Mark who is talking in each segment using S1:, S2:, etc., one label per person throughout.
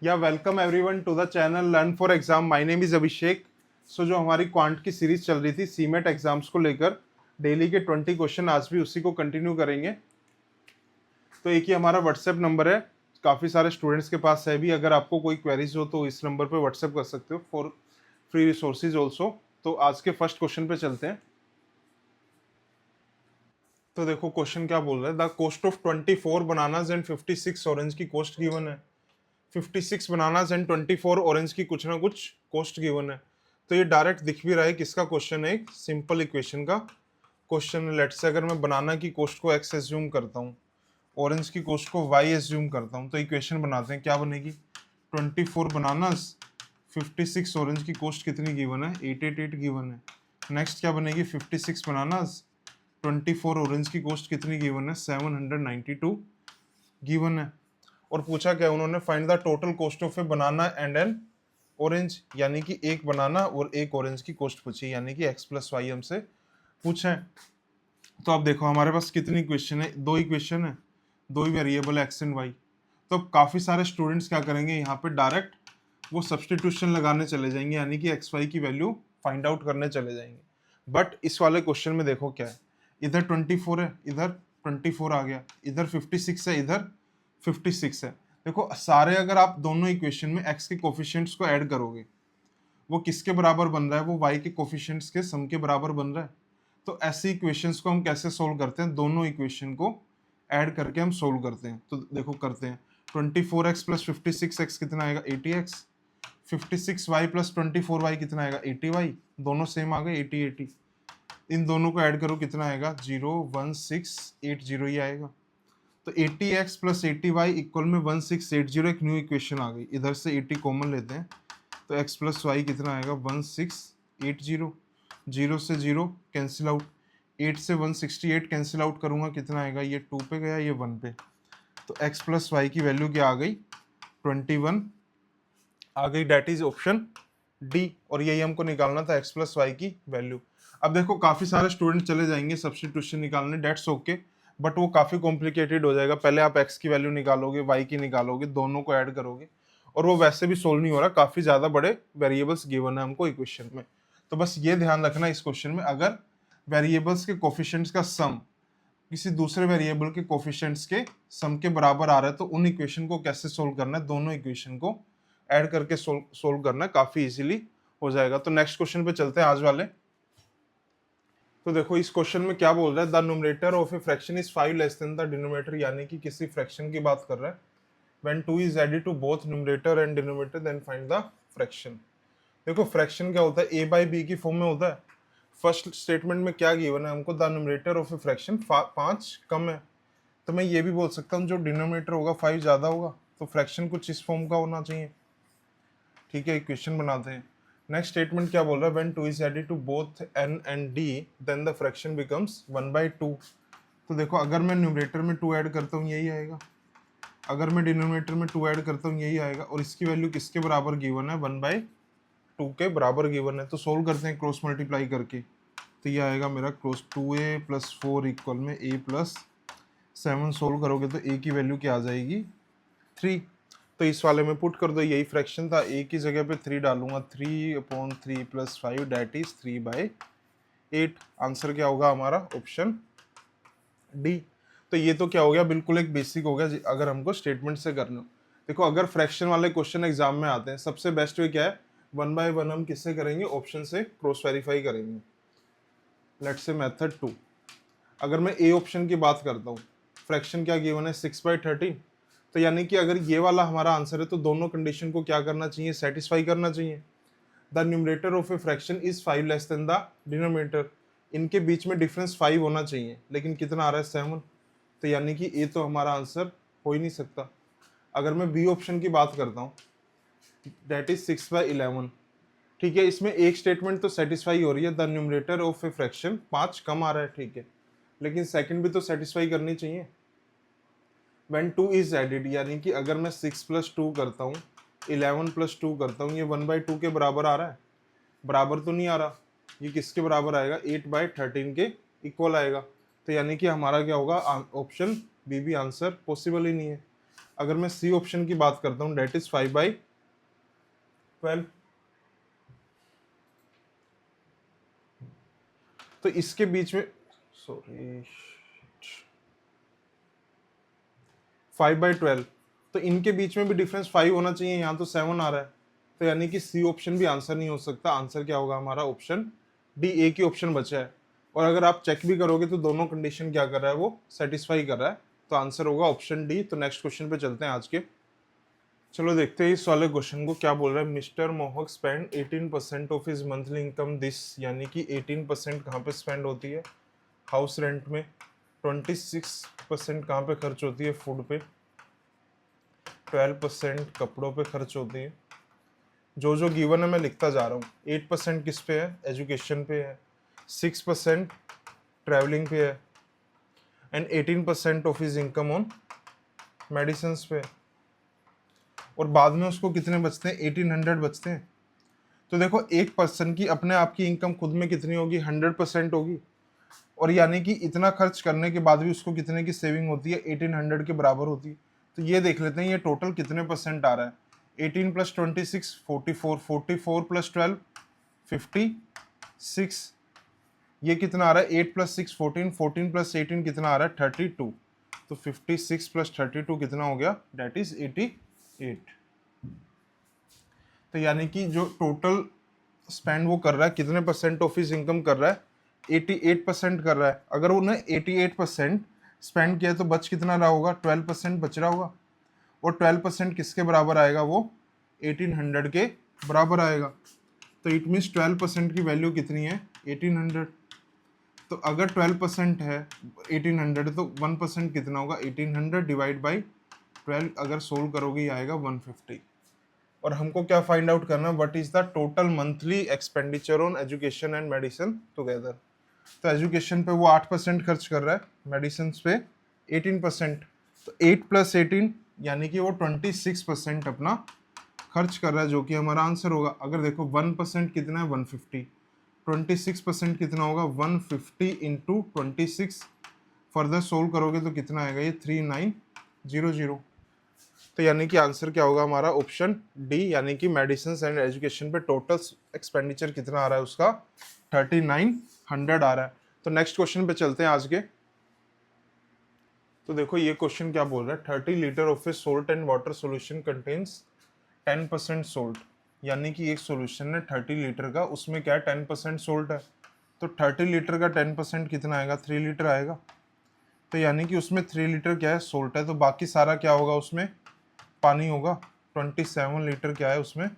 S1: या welcome everyone to the channel learn for exam. My name is Abhishek. So जो हमारी quant की series चल रही थी सीमेट एग्जाम्स को लेकर, डेली के 20 क्वेश्चन, आज भी उसी को कंटिन्यू करेंगे। तो एक ही हमारा व्हाट्सएप नंबर है, काफ़ी सारे स्टूडेंट्स के पास है भी। अगर आपको कोई क्वेरीज हो तो इस नंबर पे व्हाट्सएप कर सकते हो फॉर फ्री रिसोर्सेज ऑल्सो। तो आज के फर्स्ट क्वेश्चन पे चलते हैं। तो देखो क्वेश्चन क्या बोल रहा है, the cost of 24 bananas and 56 orange की कॉस्ट गिवन है। 56 बनानाज एंड 24 ऑरेंज की कुछ ना कुछ कॉस्ट गिवन है। तो ये डायरेक्ट दिख भी रहा है किसका क्वेश्चन है, एक सिंपल इक्वेशन का क्वेश्चन है। लेट्स से अगर मैं बनाना की कॉस्ट को x एज्यूम करता हूँ, ऑरेंज की कॉस्ट को y एज्यूम करता हूँ, तो इक्वेशन बनाते हैं। क्या बनेगी, 24 बनानास 56 ऑरेंज की कॉस्ट कितनी गिवन है, 888 गिवन है। नेक्स्ट क्या बनेगी, 56 बनानास 24 ऑरेंज की कॉस्ट कितनी गिवन है, 792 गिवन है। और पूछा क्या उन्होंने, find the total cost of A banana and N orange, यानी कि एक बनाना और एक ऑरेंज की कॉस्ट पूछी, यानी कि x प्लस वाई हमसे पूछा है। तो अब देखो हमारे पास कितनी इक्वेशन है, दो इक्वेशन है, दो ही वेरिएबल एक्स एंड वाई। तो अब काफी सारे स्टूडेंट्स क्या करेंगे, यहाँ पे डायरेक्ट वो सब्सटीट्यूशन लगाने चले जाएंगे, यानी कि एक्स वाई की वैल्यू फाइंड आउट करने चले जाएंगे। बट इस वाले क्वेश्चन में देखो क्या है, इधर 24 है, इधर 24 आ गया, इधर 56 है, इधर 56 है। देखो सारे अगर आप दोनों इक्वेशन में x के कोफिशिएंट्स को ऐड करोगे, वो किसके बराबर बन रहा है, वो y के कोफिशिएंट्स के सम के बराबर बन रहा है। तो ऐसी इक्वेशंस को हम कैसे सोल्व करते हैं, दोनों इक्वेशन को ऐड करके हम सोल्व करते हैं। तो देखो करते हैं, 24x प्लस 56x कितना आएगा, 80x। 56y प्लस 24y कितना आएगा, 80y। दोनों सेम आ गए, 80 इन दोनों को ऐड करो कितना आएगा, 01680 ही आएगा। तो 80x प्लस 80y इक्वल में 1680, एक न्यू इक्वेशन आ गई। इधर से 80 कॉमन लेते हैं तो x प्लस वाई कितना आएगा, 1680। 0 से 0 कैंसिल आउट, 8 से 168 कैंसिल आउट करूंगा, कितना आएगा, ये 2 पे गया, ये 1 पे। तो x प्लस वाई की वैल्यू क्या आ गई, 21 आ गई। That is option D. और यही हमको निकालना था, x प्लस वाई की वैल्यू। अब देखो काफी सारे स्टूडेंट चले जाएंगे सब्स्टिट्यूशन निकालने, डेट्स ओके, बट वो काफी कॉम्प्लिकेटेड हो जाएगा। पहले आप x की वैल्यू निकालोगे, y की निकालोगे, दोनों को ऐड करोगे, और वो वैसे भी सोल्व नहीं हो रहा, काफी ज्यादा बड़े वेरिएबल्स गिवन है हमको इक्वेशन में। तो बस ये ध्यान रखना इस क्वेश्चन में, अगर वेरिएबल्स के कोफिशिएंट्स का सम किसी दूसरे वेरिएबल के कोफिशिएंट्स के सम के बराबर आ रहा है, तो उन इक्वेशन को कैसे सोल्व करना है, दोनों इक्वेशन को ऐड करके सोल्व करना है, काफी इजीली हो जाएगा। तो नेक्स्ट क्वेश्चन पे चलते हैं आज वाले। तो देखो इस क्वेश्चन में क्या बोल रहा है, the numerator of a fraction is 5 less than the denominator, यानी कि किसी फ्रैक्शन की बात कर रहा है। When 2 is added to both numerator and denominator then find the fraction. देखो फ्रैक्शन क्या होता है, a बाई बी की फॉर्म में होता है। फर्स्ट स्टेटमेंट में क्या गिवन है हमको, the numerator of a fraction 5 कम है। तो मैं ये भी बोल सकता हूँ जो डिनोमिनेटर होगा 5 ज्यादा होगा, तो फ्रैक्शन कुछ इस फॉर्म का होना चाहिए। ठीक है, इक्वेशन बनाते हैं। नेक्स्ट स्टेटमेंट क्या बोल रहा है, when 2 is added to both n and d then the fraction becomes 1/2। तो देखो अगर मैं न्यूमरेटर में 2 ऐड करता हूँ यही आएगा, अगर मैं डिनोमिनेटर में 2 ऐड करता हूँ यही आएगा, और इसकी वैल्यू किसके बराबर गिवन है, 1/2 के बराबर गिवन है। तो सोल्व करते हैं क्रॉस मल्टीप्लाई करके, तो ये आएगा मेरा क्रॉस 2a प्लस 4 इक्वल में a प्लस 7। सोल्व करोगे तो a की वैल्यू क्या आ जाएगी, 3। तो इस वाले में पुट कर दो, यही फ्रैक्शन था, a की जगह पे 3 डालूंगा, 3/3 प्लस 5 डेट इज 3/8। आंसर क्या होगा हमारा, ऑप्शन डी। तो ये तो क्या हो गया, बिल्कुल एक बेसिक हो गया अगर हमको स्टेटमेंट से करना। देखो अगर फ्रैक्शन वाले क्वेश्चन एग्जाम में आते हैं, सबसे बेस्ट वे क्या है, 1/1 हम किससे करेंगे, ऑप्शन से क्रॉस वेरीफाई करेंगे। लेट्स से मेथड 2, अगर मैं ए ऑप्शन की बात करता हूँ, फ्रैक्शन क्या गिवन है, 6/13। तो यानी कि अगर ये वाला हमारा आंसर है, तो दोनों कंडीशन को क्या करना चाहिए, सेटिस्फाई करना चाहिए। The numerator of a fraction is 5 less than the denominator, इनके बीच में डिफरेंस 5 होना चाहिए, लेकिन कितना आ रहा है, 7। तो यानी कि ए तो हमारा आंसर हो ही नहीं सकता। अगर मैं बी ऑप्शन की बात करता हूँ, दैट इज 6/11। ठीक है, इसमें एक स्टेटमेंट तो सेटिस्फाई हो रही है, the numerator of a fraction 5 कम आ रहा है, ठीक है, लेकिन सेकंड भी तो सेटिस्फाई करनी चाहिए। व्हेन 2 इज एडेड, यानी कि अगर मैं 6 प्लस 2 करता हूँ, 11 प्लस 2 करता हूँ, ये 1/2 के बराबर आ रहा है, बराबर तो नहीं आ रहा, ये किसके बराबर आएगा, 8/13 के इक्वल आएगा। तो यानी कि हमारा क्या होगा, ऑप्शन बी भी आंसर पॉसिबल ही नहीं है। अगर मैं सी ऑप्शन की बात करता हूँ डेट इज 5/12। तो इसके बीच में सॉरी 5/12, तो इनके बीच में भी डिफरेंस 5 होना चाहिए, यहाँ तो 7 आ रहा है, तो यानी कि सी ऑप्शन भी आंसर नहीं हो सकता। आंसर क्या होगा हमारा ऑप्शन डी, एक ही ऑप्शन बचा है। और अगर आप चेक भी करोगे तो दोनों कंडीशन क्या कर रहा है, वो सेटिस्फाई कर रहा है, तो आंसर होगा ऑप्शन डी। तो नेक्स्ट क्वेश्चन पे चलते हैं आज के। चलो देखते हैं इस वाले क्वेश्चन को क्या बोल रहा है। मिस्टर मोहक spend 18% of his monthly income this, यानी कि 18% कहाँ पे स्पेंड होती है, हाउस रेंट में। 26% कहाँ पे खर्च होती है, फूड पे। 12% कपड़ों पे खर्च होती है। जो जो गिवन है मैं लिखता जा रहा हूँ। 8% किस पे है, एजुकेशन पे है। 6% ट्रैवलिंग पे है। And 18% of his income on medicine पे। और बाद में उसको कितने बचते हैं, 1800 बचते हैं। तो देखो एक पर्सन की अपने आप की इनकम खुद में कितनी होगी, 100% होगी। और यानी कि इतना खर्च करने के बाद भी उसको कितने की सेविंग होती है, 1800 के बराबर होती है। तो ये देख लेते हैं ये टोटल कितने परसेंट आ रहा है। 18 + 26 44, 44 + 12 56। ये कितना आ रहा है, 8 + 6 14, 14 + 18 कितना आ रहा है, 32। तो 56 + 32 कितना हो गया, डेट इज 88। तो यानी कि जो टोटल स्पेंड वो कर रहा है, कितने परसेंट ऑफ हिज इनकम कर रहा है, 88% कर रहा है। अगर उन्हें 88% स्पेंड किया तो बच कितना रहा होगा, 12% बच रहा होगा। और 12% किसके बराबर आएगा, वो 1800 के बराबर आएगा। तो इट मीन्स 12% की वैल्यू कितनी है, 1800। तो अगर 12% है 1800, तो 1% कितना होगा, 1800 डिवाइड बाई 12। अगर सोल्व करोगे ये आएगा 150। और हमको क्या फाइंड आउट करना, what is the total monthly expenditure on education and medicine together. तो एजुकेशन पे वो 8% खर्च कर रहा है, मेडिसिन पे 18%। तो 8 + 18 यानी कि वो 26% अपना खर्च कर रहा है, जो कि हमारा आंसर होगा। अगर देखो 1% कितना है, 150। 26% कितना होगा, 150 इंटू 26। फर्दर सोल्व करोगे तो कितना आएगा, ये 3900। तो यानी कि आंसर क्या होगा हमारा, ऑप्शन डी, यानी कि मेडिसिन एंड एजुकेशन पे टोटल एक्सपेंडिचर कितना आ रहा है उसका, 3900 आ रहा है। तो नेक्स्ट क्वेश्चन पे चलते हैं आज के। तो देखो ये क्वेश्चन क्या बोल रहा है, 30 litre of A salt and water solution contains 10% salt. यानी कि एक सोल्यूशन है 30 लीटर का, उसमें क्या है, 10% सोल्ट है। तो 30 लीटर का 10% कितना आएगा, 3 लीटर आएगा। तो यानी कि उसमें 3 लीटर क्या है, सोल्ट है, तो बाकी सारा क्या होगा, उसमें पानी होगा। 27 लीटर क्या है, उसमें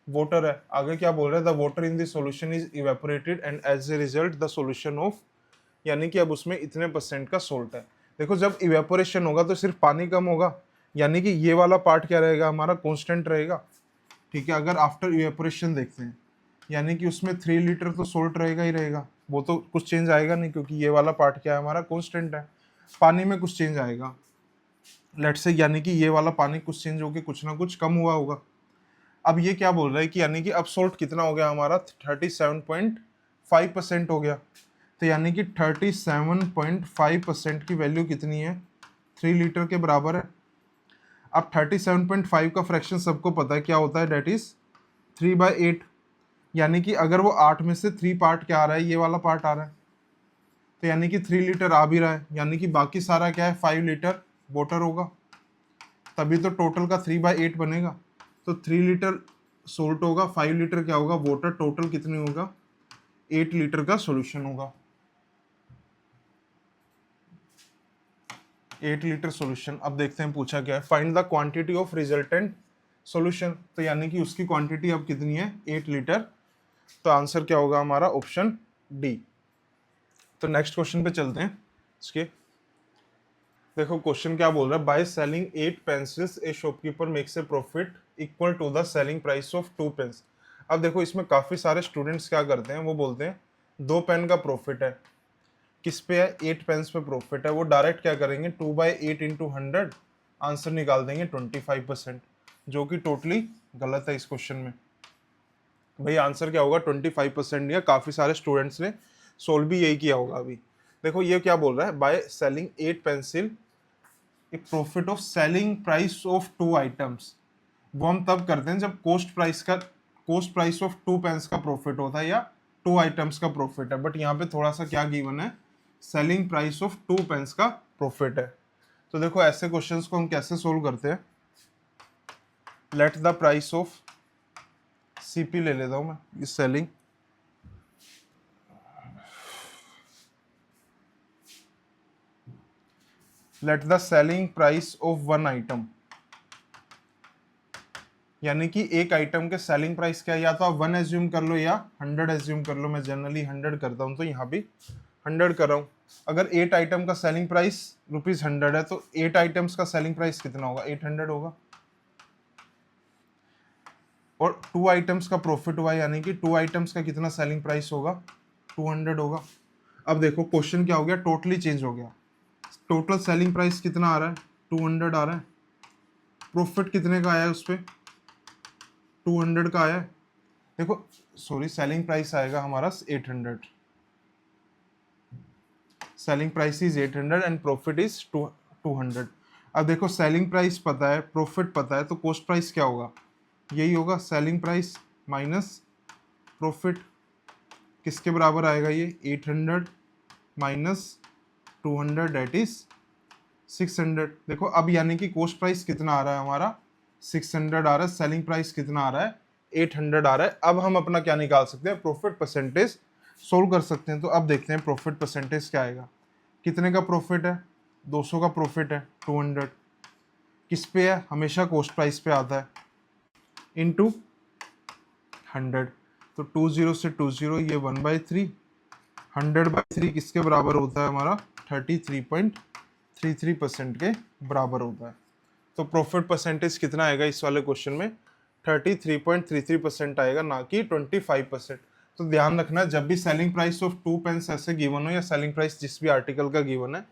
S1: वाटर है। आगे क्या बोल रहा है, the water in the solution is evaporated and as a result the solution of, यानी कि अब उसमें इतने % का सोल्ट है। देखो जब इवेपोरेशन होगा तो सिर्फ पानी कम होगा, यानी कि ये वाला पार्ट क्या रहेगा हमारा, कांस्टेंट रहेगा। ठीक है, अगर आफ्टर इवेपोरेशन देखते हैं, यानी कि उसमें 3 लीटर तो सोल्ट रहेगा ही रहेगा, वो तो कुछ चेंज आएगा नहीं, क्योंकि ये वाला पार्ट क्या है हमारा, कांस्टेंट है। पानी में कुछ चेंज आएगा, लेट्स से, यानी कि ये वाला पानी कुछ चेंज होके कुछ ना कुछ कम हुआ होगा। अब ये क्या बोल रहा है कि यानी कि अब सोल्ट कितना हो गया हमारा, 37.5% हो गया। तो यानी कि 37.5% की वैल्यू कितनी है, 3 लीटर के बराबर है। अब 37.5 का फ्रैक्शन सबको पता है क्या होता है, डेट इज 3/8। यानी कि अगर वो 8 में से 3 पार्ट क्या आ रहा है, ये वाला पार्ट आ रहा है, तो यानी कि 3 लीटर आ भी रहा है, यानी कि बाकी सारा क्या है, 5 लीटर वाटर होगा, तभी तो टोटल का 3/8 बनेगा। तो 3 लीटर सोल्ट होगा, 5 लीटर क्या होगा, वाटर। टोटल कितनी होगा, 8 लीटर का सॉल्यूशन होगा। 8 लीटर सॉल्यूशन। अब देखते हैं पूछा क्या है, find the quantity of resultant solution. तो यानी कि उसकी क्वांटिटी अब कितनी है, 8 लीटर। तो आंसर क्या होगा हमारा, ऑप्शन डी। तो नेक्स्ट क्वेश्चन पे चलते हैं इसके। देखो क्वेश्चन क्या बोल रहा है, by selling 8 pencils a shopkeeper makes a profit equal to the selling price of 2 pens. अब देखो इसमें काफी सारे स्टूडेंट्स क्या करते हैं, वो बोलते हैं 2 पेन का प्रॉफिट है, किस पे है, 8 पेन्स पे प्रॉफिट है। वो डायरेक्ट क्या करेंगे, 2/8 इंटू 100, आंसर निकाल देंगे 25%, जो कि टोटली गलत है इस क्वेश्चन में। भाई आंसर क्या होगा, 25% दिया। काफी सारे स्टूडेंट्स ने सोल्व भी यही किया होगा। अभी देखो ये क्या बोल रहा है, बाय सेलिंग 8 पेंसिल कि profit of selling price of two items, वो हम तब करते हैं जब कोस्ट प्राइस ऑफ 2 पेंस का प्रॉफिट होता है या 2 आइटम्स का प्रॉफिट है। बट यहाँ पे थोड़ा सा क्या गिवन है, सेलिंग प्राइस ऑफ 2 पेंस का प्रॉफिट है। तो देखो ऐसे क्वेश्चंस को हम कैसे सोल्व करते हैं। Let the price of CP ले लेता हूं मैं, इस selling, let the selling price of one item, यानी कि एक आइटम के सेलिंग प्राइस क्या है, या तो आप 1 एज्यूम कर लो या 100 एज्यूम कर लो। मैं जनरली 100 करता हूं, तो यहाँ भी 100 कर रहा हूं। अगर 8 आइटम का सेलिंग प्राइस ₹100 है तो 8 आइटम्स का सेलिंग प्राइस कितना होगा, 800 होगा। और 2 आइटम्स का प्रॉफिट हुआ, यानी कि 2 आइटम्स का कितना सेलिंग प्राइस होगा, 200 होगा। अब देखो क्वेश्चन क्या हो गया, टोटली चेंज हो गया। टोटल सेलिंग प्राइस कितना आ रहा है, 200 आ रहा है। प्रॉफिट कितने का आया है, उस पर 200 का आया है। देखो सॉरी, सेलिंग प्राइस आएगा हमारा 800, selling price is 800 and profit is 200। अब देखो सेलिंग प्राइस पता है, प्रॉफिट पता है, तो कॉस्ट प्राइस क्या होगा, यही होगा, सेलिंग प्राइस माइनस प्रॉफिट। किसके बराबर आएगा ये, 800 माइनस 200 डेट इज 600। देखो अब यानी कि कॉस्ट प्राइस कितना आ रहा है हमारा, 600 आ रहा है, सेलिंग प्राइस कितना आ रहा है, 800 आ रहा है। अब हम अपना क्या निकाल सकते हैं, प्रॉफिट परसेंटेज सोल्व कर सकते हैं। तो अब देखते हैं प्रॉफिट परसेंटेज क्या आएगा। कितने का प्रॉफिट है, 200 का प्रॉफिट है, 200 किस पे है, हमेशा कॉस्ट प्राइस पे आता है, इनटू 100। तो 20 से 20 ये 1/3, 100/3 किसके बराबर होता है हमारा, 33.33% के बराबर होता है। तो प्रॉफिट परसेंटेज कितना आएगा इस वाले क्वेश्चन में, 33.33% आएगा, ना कि 25%। तो ध्यान रखना, जब भी सेलिंग प्राइस ऑफ 2 पेंस ऐसे गिवन हो या सेलिंग प्राइस जिस भी आर्टिकल का गिवन है,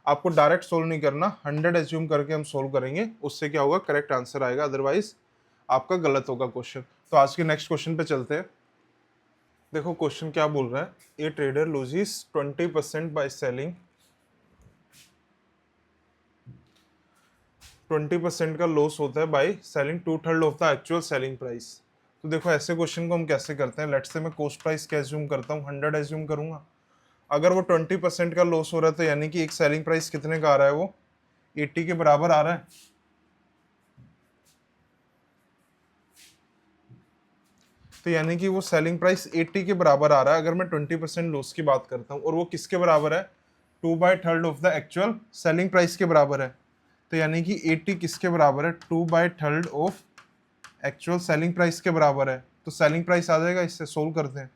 S1: आपको डायरेक्ट सोल्व नहीं करना, 100 एज्यूम करके हम सोल्व करेंगे, उससे क्या होगा, करेक्ट आंसर आएगा, अदरवाइज आपका गलत होगा क्वेश्चन। तो आज के नेक्स्ट क्वेश्चन पे चलते हैं। देखो क्वेश्चन क्या बोल रहा है, ए ट्रेडर लूजिस 20% बाय सेलिंग 20% का लॉस होता है by selling 2/3 of the actual selling price. तो देखो ऐसे क्वेश्चन को हम कैसे करते हैं, लेट्स से मैं कॉस्ट प्राइस क्या एज्यूम करता हूँ, 100 एज्यूम करूंगा। अगर वो 20% का लॉस हो रहा है तो यानी कि एक सेलिंग प्राइस कितने का आ रहा है, वो 80 के बराबर आ रहा है। तो यानी कि वो सेलिंग प्राइस 80 के बराबर आ रहा है अगर मैं 20% लॉस की बात करता हूँ, और वो किसके बराबर है, 2/3 of the actual selling price के बराबर है। तो यानी कि 80 किसके बराबर है, 2/3 ऑफ एक्चुअल सेलिंग प्राइस के बराबर है। तो सेलिंग प्राइस आ जाएगा, इससे सोल्व करते हैं,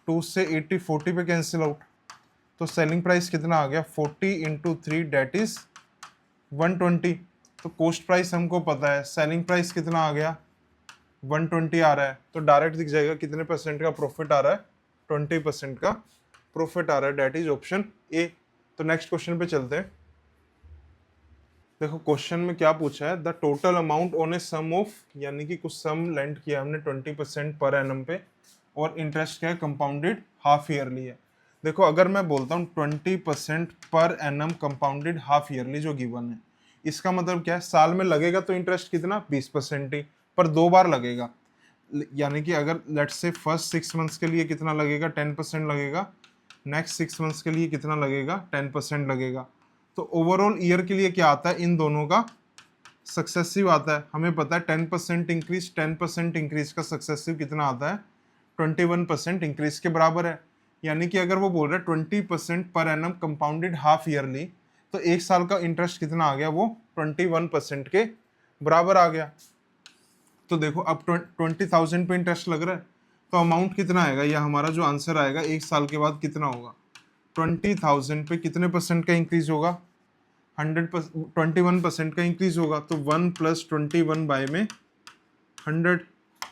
S1: 2 से 80 40 पे कैंसिल आउट, तो सेलिंग प्राइस कितना आ गया, 40 इंटू 3 डेट इज 120। तो कॉस्ट प्राइस हमको पता है, सेलिंग प्राइस कितना आ गया, 120 आ रहा है। तो डायरेक्ट दिख जाएगा कितने परसेंट का प्रॉफिट आ रहा है, 20% का प्रॉफिट आ रहा है, डेट इज ऑप्शन ए। तो नेक्स्ट क्वेश्चन पे चलते हैं। देखो क्वेश्चन में क्या पूछा है, the total amount on a sum of, यानी कि कुछ सम लेंड किया हमने 20% पर एनम पे, और इंटरेस्ट क्या है, कंपाउंडेड हाफ ईयरली है। देखो अगर मैं बोलता हूँ 20% per annum compounded half yearly जो गिवन है, इसका मतलब क्या है, साल में लगेगा तो इंटरेस्ट कितना, 20% ही, पर 2 बार लगेगा। यानी कि अगर लेट्स से फर्स्ट 6 मंथ्स के लिए कितना लगेगा, 10% लगेगा, नेक्स्ट 6 मंथ्स के लिए कितना लगेगा, 10% लगेगा। तो ओवरऑल ईयर के लिए क्या आता है, इन दोनों का सक्सेसिव आता है। हमें पता है 10% इंक्रीज 10% इंक्रीज का सक्सेसिव कितना आता है, 21% इंक्रीज के बराबर है। यानी कि अगर वो बोल रहे हैं 20% per annum compounded half yearly, तो एक साल का इंटरेस्ट कितना आ गया, वो 21% के बराबर आ गया। तो देखो अब 20,000 पे इंटरेस्ट लग रहा है, तो अमाउंट कितना आएगा, या हमारा जो आंसर आएगा एक साल के बाद कितना होगा, 20,000 पे कितने परसेंट का इंक्रीज होगा, 21% का इंक्रीज होगा। तो 1 + 21 बाय में 100,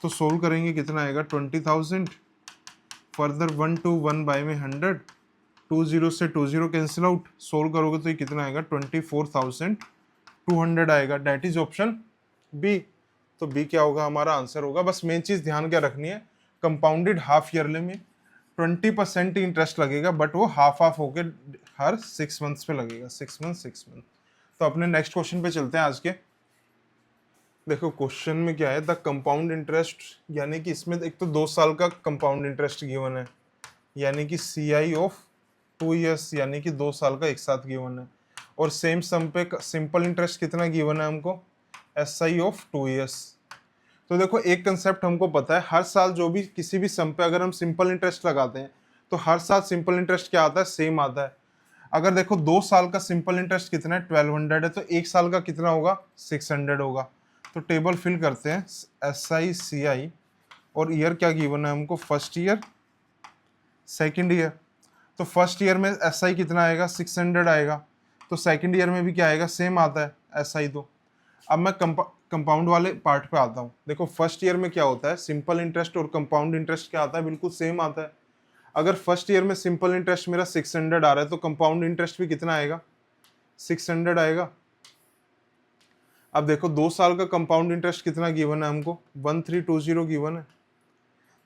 S1: तो सोल्व करेंगे कितना आएगा, 20,000, फर्दर 1 to 1 बाय में 100, 20 से 20 कैंसिल आउट, सोल्व करोगे तो ये कितना आएगा, 24,200 आएगा, डेट इज ऑप्शन बी। तो बी क्या होगा, हमारा आंसर होगा। बस मेन चीज ध्यान क्या रखनी है, कंपाउंडेड हाफ ईयरली में 20% ही इंटरेस्ट लगेगा, बट वो हाफ हाफ होके हर 6 मंथ्स पे लगेगा, 6 मंथ 6 मंथ। तो अपने नेक्स्ट क्वेश्चन पे चलते हैं आज के। देखो क्वेश्चन में क्या है, द कंपाउंड इंटरेस्ट, यानी कि इसमें एक तो 2 साल का कंपाउंड इंटरेस्ट गिवन है, यानी कि CI ऑफ 2 years, यानी कि 2 साल का एक साथ गिवन है। और सेम सम पे सिंपल इंटरेस्ट कितना गिवन है हमको, SI ऑफ 2 years। तो देखो एक कंसेप्ट हमको पता है, हर साल जो भी किसी भी सम पे अगर हम सिंपल इंटरेस्ट लगाते हैं तो हर साल सिंपल इंटरेस्ट क्या आता है, सेम आता है। अगर देखो 2 साल का सिंपल इंटरेस्ट कितना है, 1200 है, तो एक साल का कितना होगा, 600 होगा। तो टेबल फिल करते हैं, SI CI, और ईयर क्या गिवन है हमको, फर्स्ट ईयर सेकेंड ईयर। तो फर्स्ट ईयर में SI कितना आएगा, 600 आएगा। तो सेकेंड ईयर में भी क्या आएगा, सेम आता है SI। तो अब मैं कंपाउंड वाले पार्ट पे आता हूँ। देखो फर्स्ट ईयर में क्या होता है, सिंपल इंटरेस्ट और कंपाउंड इंटरेस्ट क्या आता है, बिल्कुल सेम आता है। अगर फर्स्ट ईयर में सिंपल इंटरेस्ट मेरा 600 आ रहा है तो कंपाउंड इंटरेस्ट भी कितना आएगा, 600 आएगा। अब देखो 2 साल का कंपाउंड इंटरेस्ट कितना गिवन है हमको, 1320 गिवन है।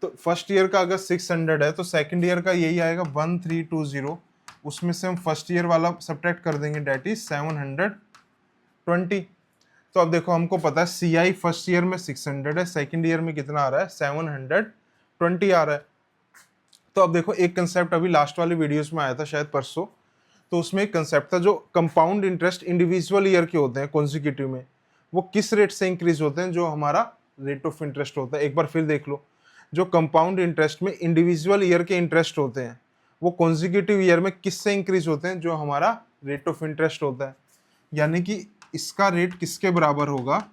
S1: तो फर्स्ट ईयर का अगर 600 है तो सेकंड ईयर का यही आएगा 1320, उसमें से हम फर्स्ट ईयर वाला सब्ट्रैक्ट कर देंगे, डेट इज 720। तो अब देखो हमको पता है CI फर्स्ट ईयर में 600 है, सेकंड ईयर में कितना आ रहा है, 720 आ रहा है। तो अब देखो एक कंसेप्ट अभी लास्ट वाली वीडियोस में आया था शायद परसों, तो उसमें एक कंसेप्ट था, जो कंपाउंड इंटरेस्ट इंडिविजुअल ईयर के होते हैं कॉन्जिक्यूटिव में, वो किस रेट से इंक्रीज होते हैं, जो हमारा रेट ऑफ इंटरेस्ट होता है। एक बार फिर देख लो, जो कंपाउंड इंटरेस्ट में इंडिविजुअल ईयर के इंटरेस्ट होते हैं वो कॉन्जिक्यूटिव ईयर में किससे इंक्रीज होते हैं, जो हमारा रेट ऑफ इंटरेस्ट होता है। यानी कि इसका रेट किसके बराबर होगा,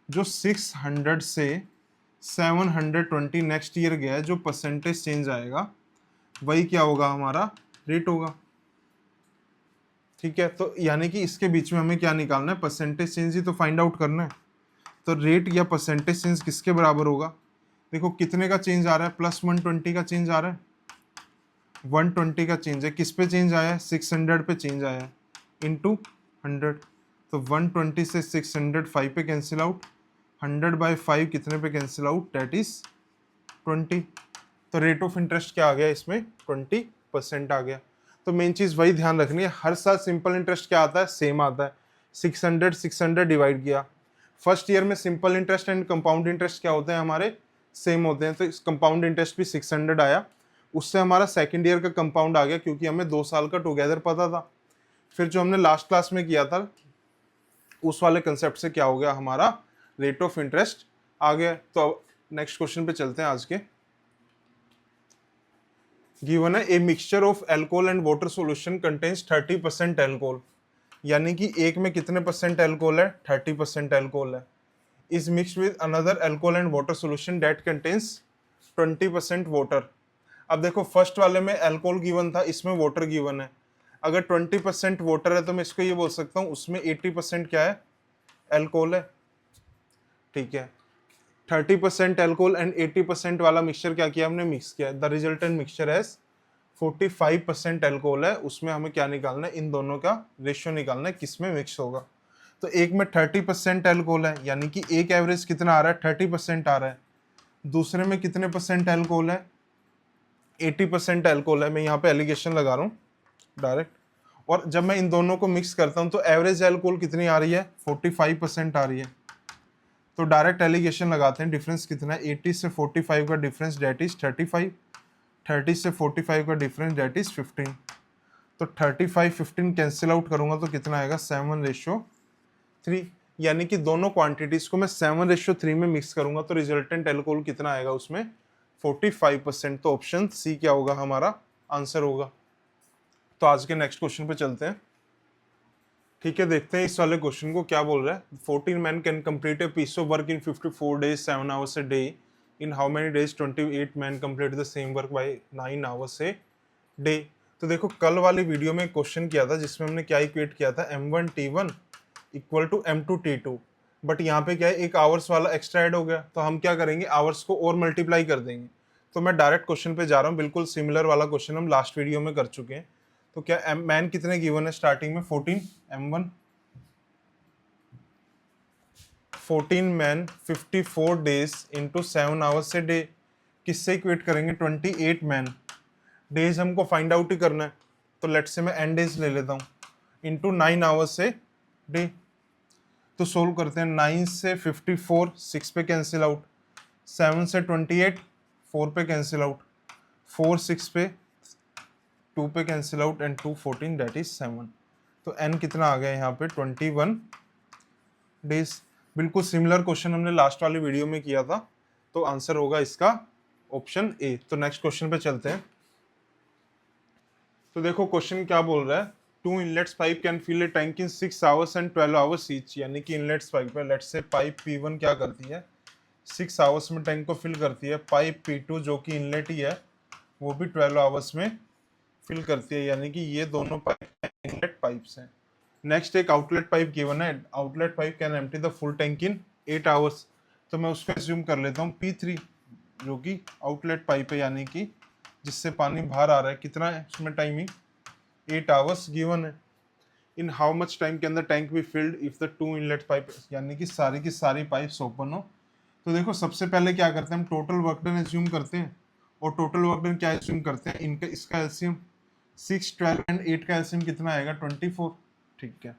S1: जो 600 से 720 नेक्स्ट ईयर गया है, जो परसेंटेज चेंज आएगा वही क्या होगा, हमारा रेट होगा। ठीक है, तो यानी कि इसके बीच में हमें क्या निकालना है, परसेंटेज चेंज ही तो फाइंड आउट करना है। तो रेट या परसेंटेज चेंज किसके बराबर होगा, देखो कितने का चेंज आ रहा है, +120 का चेंज आ रहा है, 120 का चेंज है, किस पे चेंज आया है, 600 पे चेंज आया है, इंटू 100। तो 120 से 600 5 पे कैंसिल आउट, 100/5 कितने पे कैंसिल आउट, डेट इज 20। तो रेट ऑफ इंटरेस्ट क्या आ गया इसमें, 20% आ गया। तो मेन चीज़ वही ध्यान रखनी है, हर साल सिंपल इंटरेस्ट क्या आता है, सेम आता है। 600 डिवाइड किया। फर्स्ट ईयर में simple interest and compound interest क्या होते हैं, हमारे सेम होते हैं। तो इस कंपाउंड इंटरेस्ट भी 600 आया, उससे हमारा सेकेंड ईयर का कंपाउंड आ गया, क्योंकि हमें 2 साल का टुगेदर पता था। फिर जो हमने लास्ट क्लास में किया था उस वाले कंसेप्ट से क्या हो गया, हमारा रेट ऑफ इंटरेस्ट आ गया। तो अब नेक्स्ट क्वेश्चन पे चलते हैं आज के। गिवन है a mixture of alcohol and water solution contains 30% alcohol, यानी कि एक में कितने परसेंट एल्कोहल है, 30% एल्कोहल है। Is mixed with another alcohol and water solution that contains 20% water. अब देखो फर्स्ट वाले में एल्कोहल गिवन था, इसमें वाटर गिवन है। अगर 20% वाटर है तो मैं इसको ये बोल सकता हूँ उसमें 80% क्या है, एल्कोहल है। ठीक है, 30% एल्कोहल एंड 80% वाला मिक्सचर क्या किया हमने, मिक्स किया। The resultant mixture as 45% alcohol है, उसमें हमें क्या निकालना है, इन दोनों का रेशियो निकालना है, किस में मिक्स होगा। तो एक में 30% एल्कोहल है, यानी कि एक एवरेज कितना आ रहा है, 30% आ रहा है। दूसरे में कितने परसेंट एल्कोहल है, 80% एल्कोहल है। मैं यहाँ पे एलिगेशन लगा रहा हूँ डायरेक्ट। और जब मैं इन दोनों को मिक्स करता हूँ तो एवरेज एल्कोहल कितनी आ रही है, 45% आ रही है। तो डायरेक्ट एलिगेशन लगाते हैं, डिफरेंस कितना है, 80 से 45 का डिफरेंस डेट इज 35, 30 से 45 का डिफरेंस डेट इज 15। तो 35 15 कैंसिल आउट करूंगा तो कितना आएगा, 7:3। यानी कि दोनों क्वांटिटीज को मैं 7:3 में मिक्स करूंगा तो रिजल्टेंट एल्कोहल कितना आएगा उसमें, 45%। तो ऑप्शन सी क्या होगा, हमारा आंसर होगा। तो आज के नेक्स्ट क्वेश्चन पे चलते हैं। ठीक है, देखते हैं इस वाले क्वेश्चन को क्या बोल रहा है। 14 man can complete a piece of work in 54 days 7 hours a day। In how many days 28 man complete the same work by 9 hours a day। तो देखो कल वाली वीडियो में क्वेश्चन किया था जिसमें हमने क्या इक्वेट किया था, M1T1 equal to M2T2। But यहाँ पे क्या है, एक आवर्स वाला एक्स्ट्रा ऐड हो गया, तो हम क्या करेंगे, आवर्स को और मल्टीप्लाई कर देंगे। तो मैं डायरेक्ट क्वेश्चन पे जा रहा हूँ, बिल्कुल सिमिलर वाला क्वेश्चन हम लास्ट वीडियो में कर चुके हैं। तो क्या मैन कितने गिवन है स्टार्टिंग में, 14 M1, 14 man 54 days into 7 hours से डे, किससे इक्वेट करेंगे, 28 मैन। डेज हमको फाइंड आउट ही करना है, तो लेट से मैं एन डेज ले लेता हूँ, इंटू 9 hours से डे। तो सोल्व करते हैं, 9 से 54 6 पे कैंसिल आउट, 7 से 28 4 पे कैंसिल आउट, 4 6 पे 2 पे cancel out and 2 14 that is 7। तो n कितना आ गया यहाँ पे 21 डेज। बिल्कुल सिमिलर क्वेश्चन हमने लास्ट वाली वीडियो में किया था, तो आंसर होगा इसका ऑप्शन ए। तो नेक्स्ट क्वेश्चन पे चलते हैं। तो देखो क्वेश्चन क्या बोल रहा है, two inlets pipe can fill a tank in 6 hours and 12 hours each. यानी कि इनलेट्स पाइप है, लेट्स से पाइप P1 क्या करती है 6 आवर्स में टैंक को फिल करती है, पाइप P2 जो कि इनलेट ही है वो भी 12 आवर्स में फिल करती है, यानी कि ये दोनों पाइप इनलेट पाइप्स हैं। नेक्स्ट एक आउटलेट पाइप गिवन है, outlet pipe can empty the full tank in 8 hours. तो मैं उसको एज्यूम कर लेता हूँ P3 जो कि आउटलेट पाइप है, यानी कि जिससे पानी बाहर आ रहा है। कितना है उसमें टाइमिंग 8 आवर्स गिवन है। In how much time can the tank be filled if the two inlet pipe, यानी कि सारी की सारी पाइप्स ओपन हो। तो देखो सबसे पहले क्या करते हैं हम टोटल वर्क डन एज्यूम करते हैं, और टोटल वर्क डन क्या एज्यूम करते हैं, इनका इसका एलसीएम 6 12 एंड 8 का एलसीएम कितना आएगा 24। ठीक है,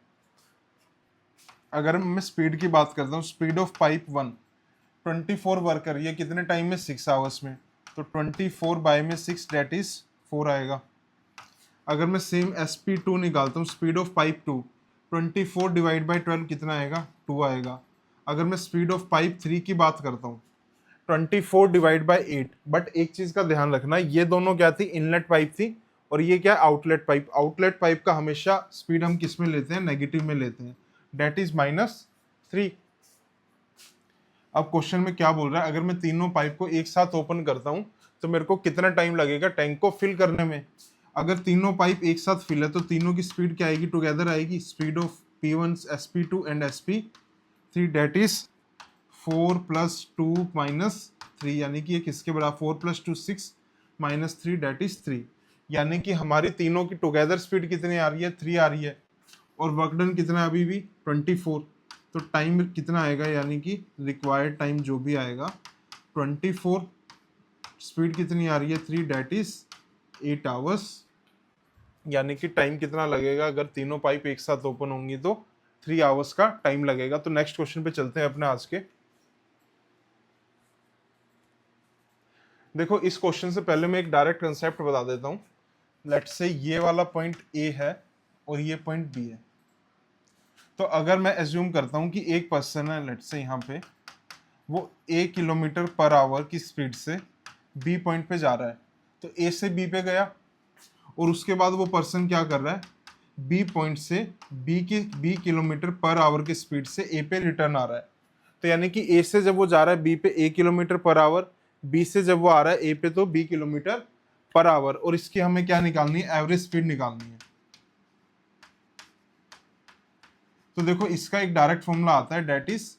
S1: अगर मैं स्पीड की बात करता हूँ, स्पीड ऑफ पाइप 1 24 वर्कर, ये कितने टाइम में 6 आवर्स में, तो 24 बाय में 6 डेट इज 4 आएगा। अगर मैं सेम SP2 निकालता हूँ, speed of pipe 2 24 divide by 12 कितना आएगा 2 आएगा। अगर मैं स्पीड ऑफ पाइप 3 की बात करता हूँ 24 डिवाइड बाई 8, बट एक चीज का ध्यान रखना, ये दोनों क्या थी इनलेट पाइप थी, और ये क्या आउटलेट पाइप। आउटलेट पाइप का हमेशा स्पीड हम किस में लेते हैं नेगेटिव में लेते हैं, डेट इज -3। अब क्वेश्चन में क्या बोल रहा है, अगर मैं तीनों पाइप को एक साथ ओपन करता हूं तो मेरे को कितना टाइम लगेगा टैंक को फिल करने में। अगर तीनों पाइप एक साथ फिल है तो तीनों की स्पीड क्या आएगी टुगेदर आएगी, speed of P1 SP2 and SP3 that is 4 + 2 - 3, यानी कि ये किसके बराबर 4 + 2 6 - 3 डेट इज 3। यानी कि हमारी तीनों की टुगेदर स्पीड कितनी आ रही है 3 आ रही है, और वर्क डन कितना है अभी भी 24। तो टाइम कितना आएगा, यानी कि रिक्वायर्ड टाइम जो भी आएगा 24, स्पीड कितनी आ रही है 3 डेट इज 8 आवर्स। यानी कि टाइम कितना लगेगा अगर तीनों पाइप एक साथ ओपन होंगी तो 3 आवर्स का टाइम लगेगा। तो नेक्स्ट क्वेश्चन पे चलते हैं अपने आज के। देखो इस क्वेश्चन से पहले मैं एक डायरेक्ट कंसेप्ट बता देता हूँ। लेट्स से ये वाला पॉइंट ए है और ये पॉइंट बी है। तो अगर मैं एज्यूम करता हूँ कि एक पर्सन है, लेट्स से यहाँ पे वो 1 किलोमीटर पर आवर की स्पीड से बी पॉइंट पे जा रहा है, तो ए से बी पे गया, और उसके बाद वो पर्सन क्या कर रहा है बी पॉइंट से बी किलोमीटर पर आवर की स्पीड से ए पे रिटर्न आ रहा है। तो यानी कि ए से जब वो जा रहा है बी पे 1 किलोमीटर पर आवर, बी से जब वो आ रहा है ए पे तो 20 किलोमीटर पर आवर, और इसकी हमें क्या निकालनी है एवरेज स्पीड निकालनी है। तो देखो इसका एक डायरेक्ट फॉर्मूला आता है, डेट इज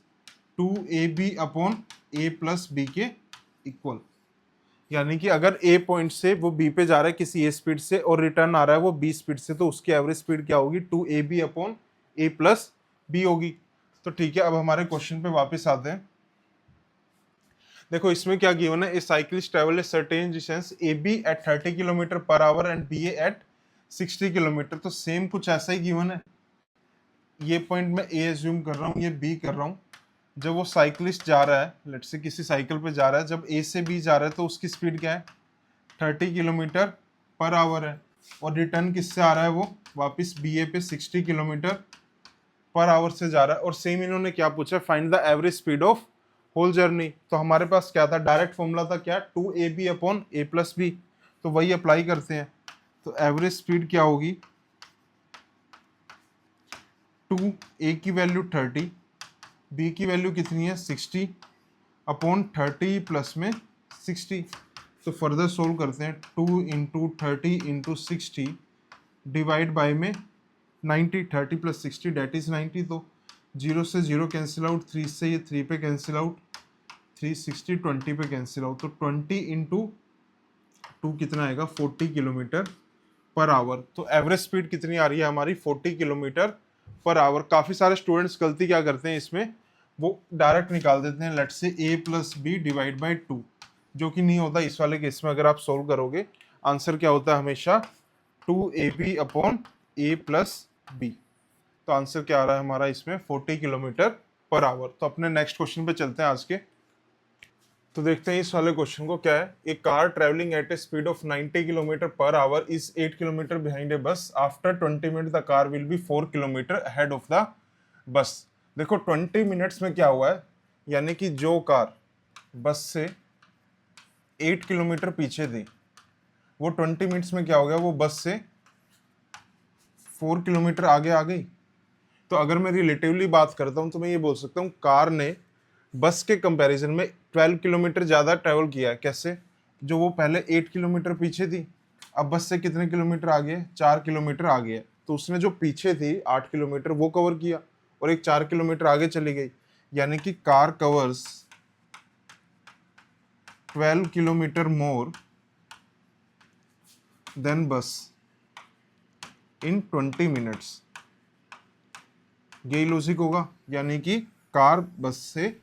S1: 2AB/A+B के इक्वल। यानी कि अगर ए पॉइंट से वो बी पे जा रहा है किसी ए स्पीड से और रिटर्न आ रहा है वो बी स्पीड से, तो उसकी एवरेज स्पीड क्या होगी 2AB/A+B होगी। तो ठीक है, अब हमारे क्वेश्चन पे वापस आते हैं। देखो इसमें क्या गिवन है, a cyclist travel a certain distance A B at 30 kilometre per hour and B at 60 kilometre. तो सेम कुछ ऐसा ही गिवन है, ये पॉइंट मैं ए एज्यूम कर रहा हूँ, ये बी कर रहा हूँ। जब वो साइक्लिस्ट जा रहा है, लेट्स से किसी साइकिल पे जा रहा है, जब ए से बी जा रहा है तो उसकी स्पीड क्या है 30 किलोमीटर पर आवर है, और रिटर्न किससे आ रहा है वो वापस बी ए पे 60 किलोमीटर पर आवर से जा रहा है। और सेम इन्होंने क्या पूछा, find the average speed of whole journey. तो हमारे पास क्या था डायरेक्ट फॉर्मूला था क्या 2AB/A+B, तो वही अप्लाई करते हैं। तो एवरेज स्पीड क्या होगी 2 ए की वैल्यू 30, बी की वैल्यू कितनी है 60/30 प्लस में 60। तो फर्दर सोल्व करते हैं, 2 × 30 × 60 डिवाइड बाय में 90, 30 + 60 डेट इज 90। तो 0 से 0 कैंसिल आउट, 3 से ये 3 पे कैंसिल आउट, 360 20 पे कैंसिल आउट, तो 20 × 2 कितना आएगा 40 किलोमीटर पर आवर। तो एवरेज स्पीड कितनी आ रही है हमारी 40 किलोमीटर पर आवर। काफ़ी सारे स्टूडेंट्स गलती क्या करते हैं इसमें, वो डायरेक्ट निकाल देते हैं let's say A+B divide by 2, जो कि नहीं होता इस वाले केस में। अगर आप सोल्व करोगे आंसर क्या होता है हमेशा 2AB/A+B। तो आंसर क्या आ रहा है हमारा इसमें 40 किलोमीटर पर आवर। तो अपने नेक्स्ट क्वेश्चन पे चलते हैं आज के। तो देखते हैं इस वाले क्वेश्चन को क्या है। A car travelling at a speed of 90 kilometre per hour is 8 kilometre behind a bus. After 20 minute the car will be 4 kilometre ahead of the bus. देखो 20 मिनट्स में क्या हुआ है, यानी कि जो कार बस से 8 किलोमीटर पीछे थी वो 20 मिनट्स में क्या हो गया, वो बस से 4 किलोमीटर आगे आ गई। तो अगर मैं रिलेटिवली बात करता हूं तो मैं ये बोल सकता हूं कार ने बस के कंपैरिजन में 12 किलोमीटर ज़्यादा ट्रैवल किया है। कैसे? जो वो पहले 8 किलोमीटर पीछे थी, अब बस से कितने किलोमीटर आगे है, 4 किलोमीटर आगे है। तो उसने जो पीछे थी 8 किलोमीटर वो कवर किया और एक 4 किलोमीटर आगे चली गई, यानी कि car covers 12 kilometre more than बस इन 20 मिनट्स। यही लॉजिक होगा, यानी कि कार बस से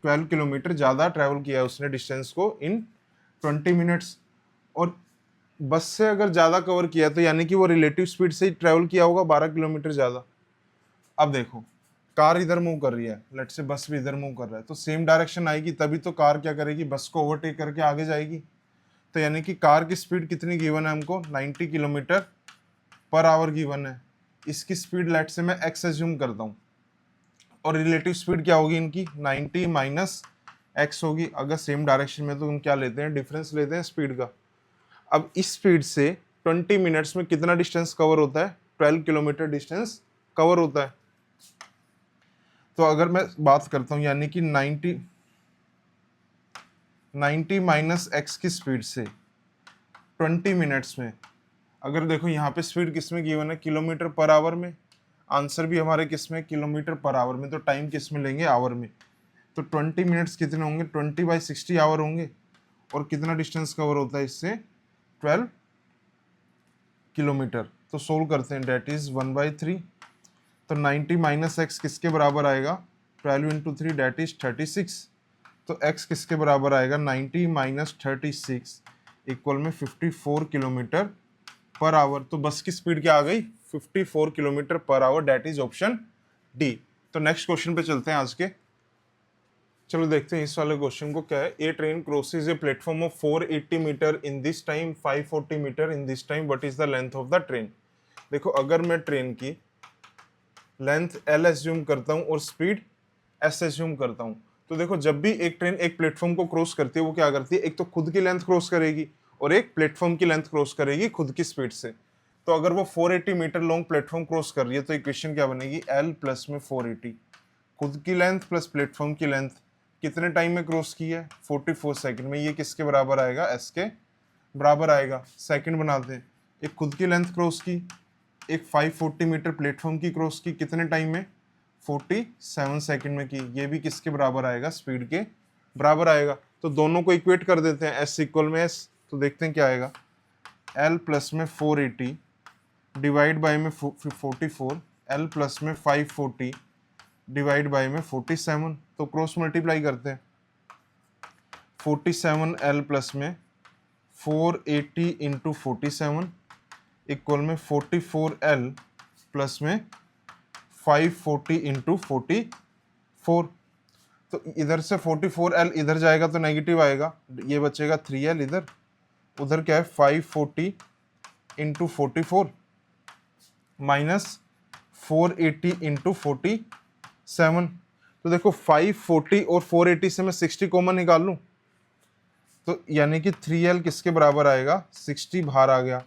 S1: 12 किलोमीटर ज़्यादा ट्रैवल किया है उसने डिस्टेंस को इन 20 मिनट्स। और बस से अगर ज़्यादा कवर किया तो यानी कि वो रिलेटिव स्पीड से ही ट्रैवल किया होगा 12 किलोमीटर ज़्यादा। अब देखो कार इधर मूव कर रही है, लेट से बस भी इधर मूव कर रहा है, तो सेम डायरेक्शन आएगी, तभी तो कार क्या करेगी, बस को ओवरटेक करके आगे जाएगी। तो यानी कि कार की स्पीड कितनी गिवन है हमको, 90 किलोमीटर पर आवर गिवन है। इसकी स्पीड लेट से मैं एक्स एज्यूम करता हूँ, और रिलेटिव स्पीड क्या होगी इनकी, 90 माइनस एक्स होगी। अगर सेम डायरेक्शन में तो हम क्या लेते हैं, डिफरेंस लेते हैं स्पीड का। अब इस स्पीड से 20 मिनट्स में कितना डिस्टेंस कवर होता है, 12 किलोमीटर डिस्टेंस कवर होता है। तो अगर मैं बात करता हूँ यानी कि 90 माइनस एक्स की स्पीड से 20 मिनट्स में, अगर देखो यहाँ पे स्पीड किस में गिवन है, किलोमीटर पर आवर में, आंसर भी हमारे किस में, किलोमीटर पर आवर में, तो टाइम किस में लेंगे, आवर में। तो 20 मिनट्स कितने होंगे, 20/60 आवर होंगे। और कितना डिस्टेंस कवर होता है इससे, 12 किलोमीटर। तो सोल्व करते हैं, डेट इज 1/3। तो 90 माइनस एक्स किसके बराबर आएगा, 12 इंटू 3 डेट इज 36। तो x किसके बराबर आएगा, 90 माइनस 36 इक्वल में 54 किलोमीटर पर आवर। तो बस की स्पीड क्या आ गई, 54 kilometre per hour, that is option D. तो नेक्स्ट क्वेश्चन पे चलते हैं आज के। चलो देखते हैं इस वाले क्वेश्चन को क्या है। A train crosses a platform of 480 metre in this time, 540 metre in this time, what is the length of the train. देखो अगर मैं ट्रेन की लेंथ एल एज्यूम करता हूँ और स्पीड एस एज्यूम करता हूँ, तो देखो जब भी एक ट्रेन एक प्लेटफॉर्म को क्रॉस करती है वो क्या करती है, एक तो खुद की लेंथ क्रॉस करेगी और एक प्लेटफॉर्म की लेंथ क्रॉस करेगी खुद की स्पीड से। तो अगर वो 480 मीटर लॉन्ग प्लेटफॉर्म क्रॉस कर रही है तो इक्वेशन क्या बनेगी, एल प्लस में 480, खुद की लेंथ प्लस प्लेटफॉर्म की लेंथ कितने टाइम में क्रॉस की है, 44 सेकंड में। ये किसके बराबर आएगा, एस के बराबर आएगा। सेकंड बनाते हैं, एक खुद की लेंथ क्रॉस की, एक 540 मीटर प्लेटफॉर्म की क्रॉस की, कितने टाइम में, 47 सेकंड में की। ये भी किसके बराबर आएगा, स्पीड के बराबर आएगा। तो दोनों को इक्वेट कर देते हैं, एस इक्वल में एस। तो देखते हैं क्या आएगा, एल प्लस में 480 डिवाइड बाय में 44, एल प्लस में 540 डिवाइड बाय में 47। तो क्रॉस मल्टीप्लाई करते हैं, 47 एल प्लस में 480 इंटू 47 इक्वल में 44 एल प्लस में 540 इंटू 44। तो इधर से 44 एल इधर जाएगा तो नेगेटिव आएगा, ये बचेगा 3 एल इधर, उधर क्या है 540 इंटू 44 माइनस 480 इंटू 47। तो देखो 540 और 480 से मैं 60 कॉमन निकाल लूँ, तो यानी कि 3L किसके बराबर आएगा, 60 बाहर आ गया,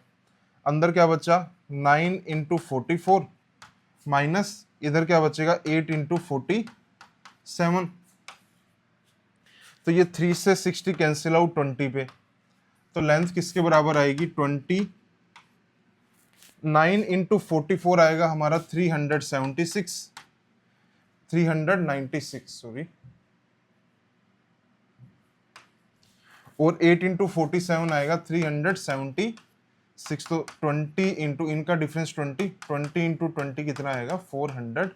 S1: अंदर क्या बचा 9 इंटू 44 माइनस इधर क्या बचेगा 8 इंटू 47। तो ये 3 से 60 कैंसिल आउट 20 पे, तो लेंथ किसके बराबर आएगी 20, 9 इंटू 44 आएगा हमारा 396 सॉरी, और 8 इंटू 47 आएगा 376। तो 20 इंटू इनका डिफरेंस 20 इंटू 20 कितना आएगा 400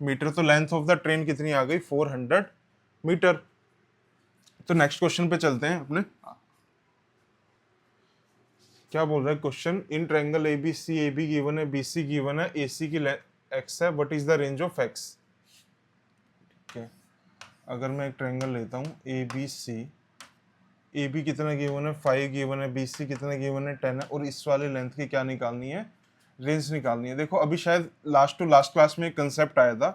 S1: मीटर। तो लेंथ ऑफ द ट्रेन कितनी आ गई 400 मीटर। तो नेक्स्ट क्वेश्चन पे चलते हैं अपने। क्या बोल रहा है question, in triangle A B given है, BC गिवन है, AC की x है, what is the range of x। ठीक है, अगर मैं एक ट्रायंगल लेता हूँ A B C, A B कितना गिवन है 5 गिवन है, बी सी कितना गिवन है 10 है, और इस वाले लेंथ की क्या निकालनी है, रेंज निकालनी है। देखो अभी शायद लास्ट टू लास्ट क्लास में एक कंसेप्ट आया था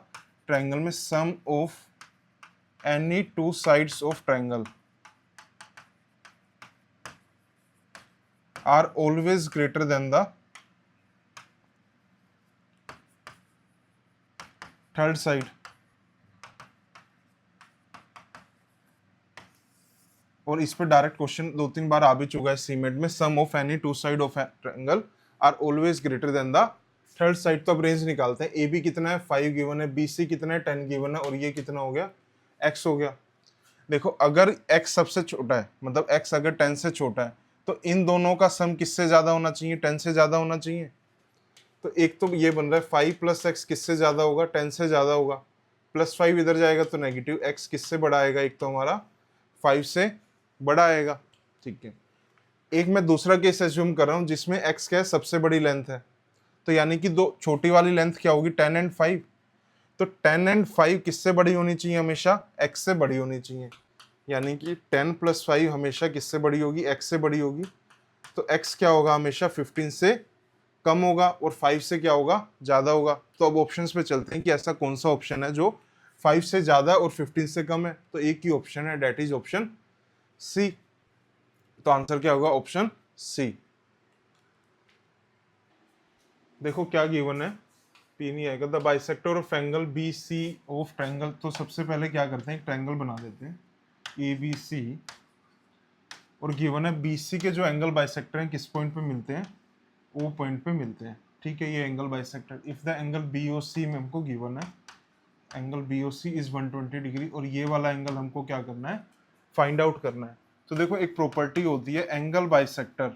S1: ट्रायंगल में, sum of any two sides of triangle are always greater than the third side. और इस पर डायरेक्ट क्वेश्चन 2-3 बार आ भी चुका है सीमेट में, sum of any two side of triangle are always greater than the third side. तो अब रेंज निकालते हैं। ए बी कितना है 5 गिवन है, बी सी कितना है 10 गिवन है, और ये कितना हो गया x हो गया। देखो अगर x सबसे छोटा है, मतलब x अगर 10 से छोटा है, तो इन दोनों का सम किससे ज्यादा होना चाहिए, 10 से ज्यादा होना चाहिए। तो एक तो ये बन रहा है 5 प्लस एक्स किससे ज्यादा होगा, 10 से ज्यादा होगा, प्लस 5 इधर जाएगा तो नेगेटिव, x किससे बड़ा आएगा, एक तो हमारा 5 से बड़ा आएगा। ठीक है, एक मैं दूसरा केस एज्यूम कर रहा हूं जिसमें x क्या है, सबसे बड़ी लेंथ है, तो यानी कि दो छोटी वाली लेंथ क्या होगी 10 एंड 5। तो 10 एंड 5 किससे बड़ी होनी चाहिए, हमेशा x से बड़ी होनी चाहिए, यानी कि 10 प्लस 5 हमेशा किससे बड़ी होगी, x से बड़ी होगी। तो x क्या होगा, हमेशा 15 से कम होगा, और 5 से क्या होगा, ज्यादा होगा। तो अब ऑप्शंस पे चलते हैं कि ऐसा कौन सा ऑप्शन है जो 5 से ज्यादा और 15 से कम है। तो एक ही ऑप्शन है, डेट इज ऑप्शन सी। तो आंसर क्या होगा, ऑप्शन सी। देखो क्या गिवन है, पी नहीं आएगा। The bisector of angle B C of triangle. तो सबसे पहले क्या करते हैं, एक ट्रायंगल बना देते हैं ए बी सी, और गिवन है बी सी के जो एंगल बाइसेक्टर हैं किस पॉइंट पे मिलते हैं, ओ पॉइंट पे मिलते हैं। ठीक है, ये angle bisector, if the angle B O C में हमको गिवन है angle B O C is 120 degree, और ये वाला एंगल हमको क्या करना है, फाइंड आउट करना है। तो देखो एक प्रॉपर्टी होती है एंगल बाइसेक्टर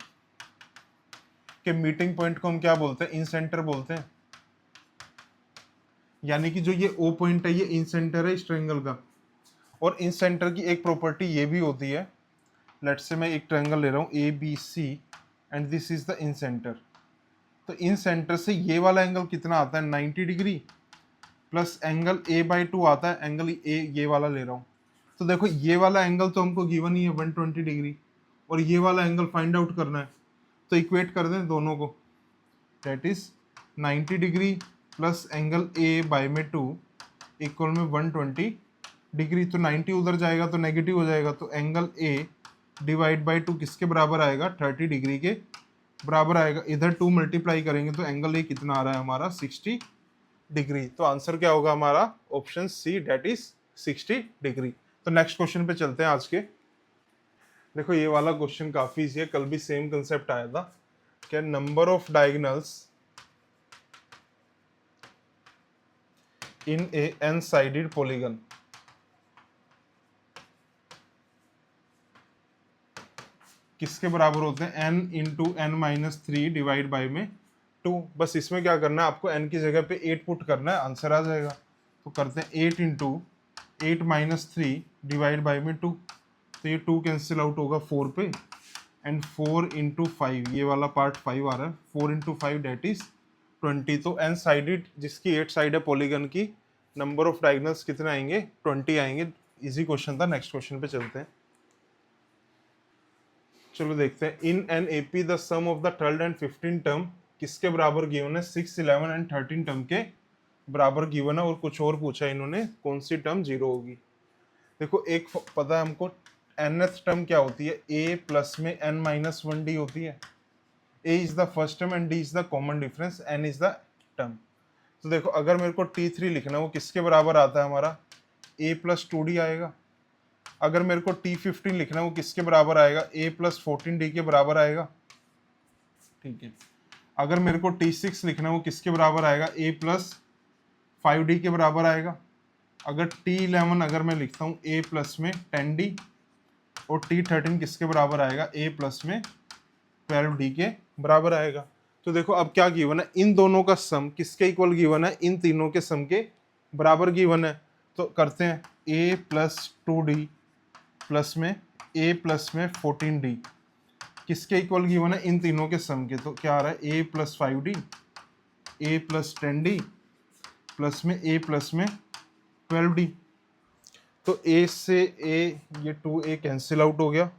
S1: के मीटिंग पॉइंट को हम क्या बोलते हैं, इन सेंटर बोलते हैं। यानी कि जो ये ओ पॉइंट है ये इन सेंटर है इस ट्रायंगल का। और इन सेंटर की एक प्रॉपर्टी ये भी होती है, लेट्स से मैं एक ट्रायंगल ले रहा हूँ A B C and this is the incentre. तो इन सेंटर से ये वाला एंगल कितना आता है 90 डिग्री, प्लस एंगल a/2 आता है, एंगल ए ये वाला ले रहा हूँ। तो देखो ये वाला एंगल तो हमको गिवन ही है 120 डिग्री, और ये वाला एंगल फाइंड आउट करना है। तो इक्वेट कर दें दोनों को, that is 90 degree plus angle a/2 equal में 120 डिग्री। तो 90 उधर जाएगा तो नेगेटिव हो जाएगा, तो एंगल a डिवाइड बाई 2 किसके बराबर आएगा, 30 डिग्री के बराबर आएगा। इधर 2 मल्टीप्लाई करेंगे तो एंगल a कितना आ रहा है हमारा 60 डिग्री। तो आंसर क्या होगा हमारा, option C, that is 60 degree. तो नेक्स्ट क्वेश्चन पे चलते हैं आज के। देखो ये वाला क्वेश्चन काफी इजी है, कल भी सेम कंसेप्ट आया था। क्या number of diagonals in a n sided polygon, किसके बराबर होते हैं, n into n minus 3 divide by में 2। बस इसमें क्या करना है, आपको n की जगह पे 8 पुट करना है, आंसर आ जाएगा। तो करते हैं 8 इंटू 8 माइनस 3 डिवाइड बाई में 2। तो ये 2 कैंसिल आउट होगा 4 पे, एंड 4 इंटू 5, ये वाला पार्ट 5 आ रहा है, 4 इंटू 5 डेट इज 20। तो एन साइडेड जिसकी 8 साइड है पॉलीगन की, नंबर ऑफ डायगोनल्स कितने आएंगे, 20 आएंगे। इजी क्वेश्चन था। नेक्स्ट क्वेश्चन पे चलते हैं। चलो देखते हैं। In an AP the sum of the 12 and 15 term किसके बराबर गिवन है, 6, 11 एंड 13 टर्म के बराबर गिवन है, और कुछ और पूछा है इन्होंने, कौन सी टर्म 0 होगी। देखो एक पता है हमको, nth टर्म क्या होती है, a प्लस में n-1d होती है। a is the first term and d is the common difference, n is the term. तो देखो अगर मेरे को t3 लिखना है, वो किसके बराबर आता है हमारा, a प्लस 2d आएगा। अगर मेरे को t15 लिखना है, वो किसके बराबर आएगा, a प्लस 14d के बराबर आएगा। ठीक है, अगर मेरे को t6 लिखना है, वो किसके बराबर आएगा, a प्लस 5d के बराबर आएगा। अगर t11 अगर मैं लिखता हूँ a प्लस में 10d, और t13 किसके बराबर आएगा, a प्लस में 12d के बराबर आएगा। तो देखो अब क्या गिवन है, इन दोनों का सम किसके इक्वल गिवन है, इन तीनों के सम के बराबर गिवन है। तो करते हैं a प्लस 2d प्लस में a प्लस में 14d किसके इक्वल गिवन है, इन तीनों के सम के। तो क्या आ रहा है, a plus 5d, a plus 10d plus में a प्लस में 12d। तो a से a ये 2a कैंसिल आउट हो गया,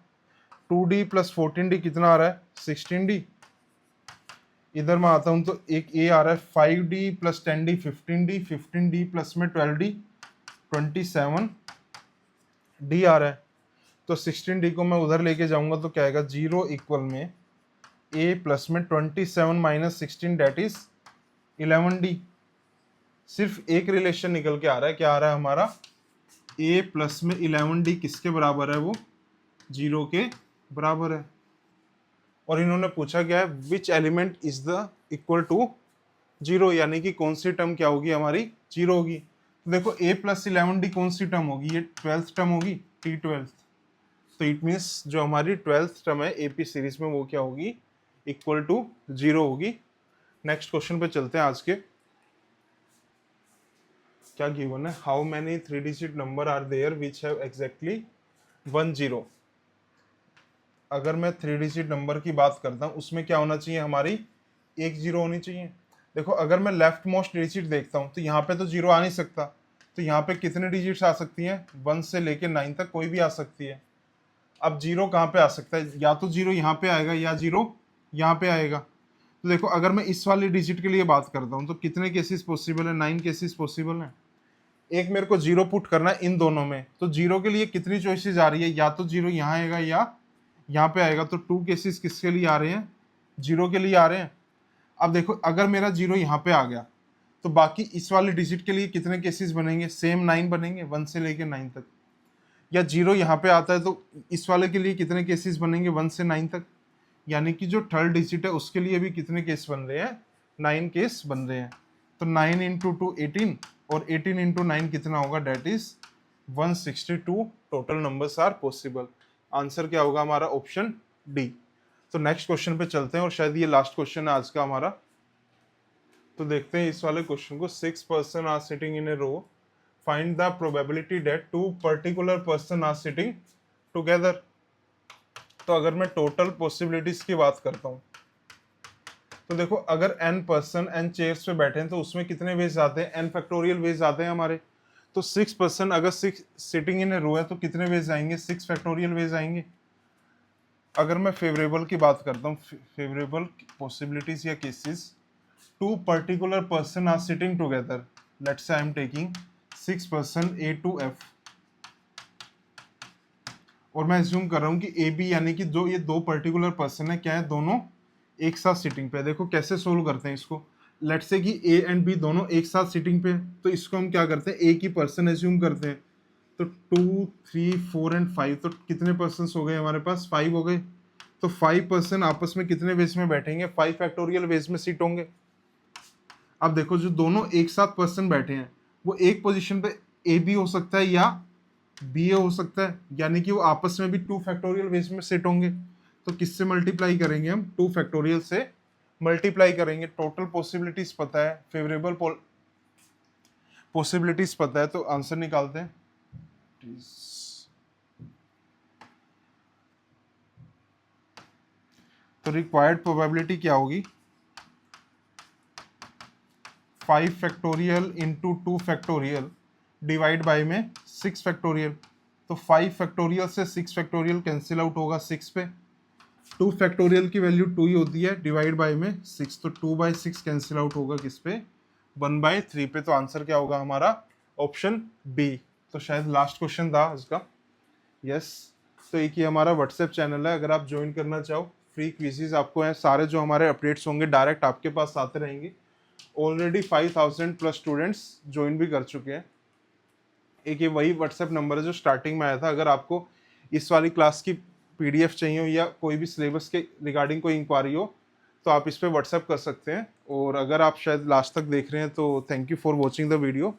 S1: 2d प्लस 14d कितना आ रहा है 16d। इधर मैं आता हूं तो एक a आ रहा है 5d plus 10d 15d, 15d plus में 12d 27d आ रहा है। तो 16d को मैं उधर लेके जाऊंगा तो क्या आएगा 0 इक्वल में a प्लस में 27 माइनस 16 डेट इज 11d। सिर्फ एक रिलेशन निकल के आ रहा है, क्या आ रहा है हमारा a प्लस में 11d किसके बराबर है, वो 0 के बराबर है। और इन्होंने पूछा क्या है which element is the equal to 0, यानी कि कौन सी टर्म क्या होगी हमारी 0 होगी। तो देखो a प्लस 11d कौन सी टर्म होगी, ये 12th टर्म होगी t12। तो इट मीन्स जो हमारी 12th टर्म है एपी सीरीज में वो क्या होगी इक्वल टू 0 होगी। नेक्स्ट क्वेश्चन पे चलते हैं आज के। क्या गिवन है, how many 3 digit number are there which have exactly 1 0। अगर मैं 3 डिजिट नंबर की बात करता हूँ उसमें क्या होना चाहिए हमारी 1 0 होनी चाहिए। देखो अगर मैं लेफ्ट मोस्ट डिजिट देखता हूँ तो यहाँ पे तो 0 आ नहीं सकता, तो यहाँ पे कितने डिजिट्स आ सकती हैं 1 से लेके 9 तक कोई भी आ सकती है। अब 0 कहाँ पे आ सकता है, या तो 0 यहाँ पे आएगा या 0 यहाँ पे आएगा। तो देखो अगर मैं इस वाली डिजिट के लिए बात करता हूँ तो कितने केसेस पॉसिबल है, 9 केसेस पॉसिबल है। एक मेरे को 0 पुट करना है इन दोनों में, तो 0 के लिए कितनी चॉइसेस आ रही है, या तो 0 यहाँ आएगा या यहाँ पे आएगा। तो 2 केसेस किसके लिए आ रहे हैं 0 के लिए आ रहे हैं। अब देखो अगर मेरा 0 यहाँ पे आ गया तो बाकी इस वाले डिजिट के लिए कितने केसेस बनेंगे, सेम 9 बनेंगे 1 से लेके 9 तक। या 0 यहाँ पे आता है तो इस वाले के लिए कितने केसेस बनेंगे 1 से 9 तक, यानी कि जो थर्ड डिजिट है उसके लिए भी कितने केस बन रहे हैं 9 केस बन रहे हैं। तो 9 इंटू 2 18 और 18 इंटू 9 कितना होगा, that is 162 total numbers are possible. Answer क्या होगा हमारा ऑप्शन डी। तो नेक्स्ट क्वेश्चन पे चलते हैं और शायद ये लास्ट क्वेश्चन है आज का हमारा। तो देखते हैं इस वाले क्वेश्चन को। 6 person are sitting in a row, find the probability that 2 particular person are sitting together. तो अगर मैं टोटल पॉसिबिलिटीज की बात करता हूँ तो देखो अगर n पर्सन n चेयर्स पे बैठे हैं तो उसमें कितने वेज आते हैं, n फैक्टोरियल वेज आते हैं हमारे। तो 6 पर्सन अगर 6 सिटिंग इन ए रो है तो कितने वेज आएंगे, 6 फैक्टोरियल वेज आएंगे। अगर मैं फेवरेबल की बात करता हूँ, फेवरेबल पॉसिबिलिटीज या cases, 2 particular person are sitting together, let's say I am taking 6 person A to F, और मैं एज्यूम कर रहा हूँ कि AB यानी कि जो ये 2 पर्टिकुलर पर्सन है क्या है, दोनों एक साथ सिटिंग पे। देखो कैसे सोल्व करते हैं इसको। लेट्स से कि A एंड B दोनों एक साथ सिटिंग पे, तो इसको हम क्या करते हैं एक ही पर्सन एज्यूम करते हैं। तो 2 3 4 एंड 5, तो कितने पर्सन हो गए हमारे पास 5 हो गए। तो 5 पर्सन आपस में कितने वेज में बैठेंगे, 5 फैक्टोरियल वेज में सिट होंगे। अब देखो जो दोनों एक साथ पर्सन बैठे हैं वो एक पोजीशन पे ए बी हो सकता है या बी ए हो सकता है, यानी कि वो आपस में भी 2 फैक्टोरियल वेज में सेट होंगे। तो किससे मल्टीप्लाई करेंगे हम, 2 फैक्टोरियल से मल्टीप्लाई करेंगे। टोटल पॉसिबिलिटीज पता है, फेवरेबल पॉसिबिलिटीज पता है, तो आंसर निकालते हैं। तो रिक्वायर्ड प्रोबेबिलिटी क्या होगी, 5 factorial into 2 factorial divide by में 6 फैक्टोरियल। तो 5 फैक्टोरियल से 6 फैक्टोरियल कैंसिल आउट होगा 6 पे। 2 फैक्टोरियल की वैल्यू 2 ही होती है, डिवाइड बाई में 6, तो 2/6 कैंसिल आउट होगा किस पे, 1/3 पे। तो आंसर क्या होगा हमारा ऑप्शन बी। तो शायद लास्ट क्वेश्चन था इसका। यस, तो एक ही हमारा व्हाट्सएप चैनल है, अगर आप ज्वाइन करना चाहो, फ्री क्विजेज आपको हैं, सारे जो हमारे अपडेट्स होंगे डायरेक्ट आपके पास आते रहेंगे। ऑलरेडी 5000 प्लस स्टूडेंट्स ज्वाइन भी कर चुके हैं। एक ये वही व्हाट्सएप नंबर है जो स्टार्टिंग में आया था। अगर आपको इस वाली क्लास की PDF चाहिए हो या कोई भी सिलेबस के रिगार्डिंग कोई इंक्वायरी हो तो आप इस पर व्हाट्सएप कर सकते हैं। और अगर आप शायद लास्ट तक देख रहे हैं तो thank you for watching the video.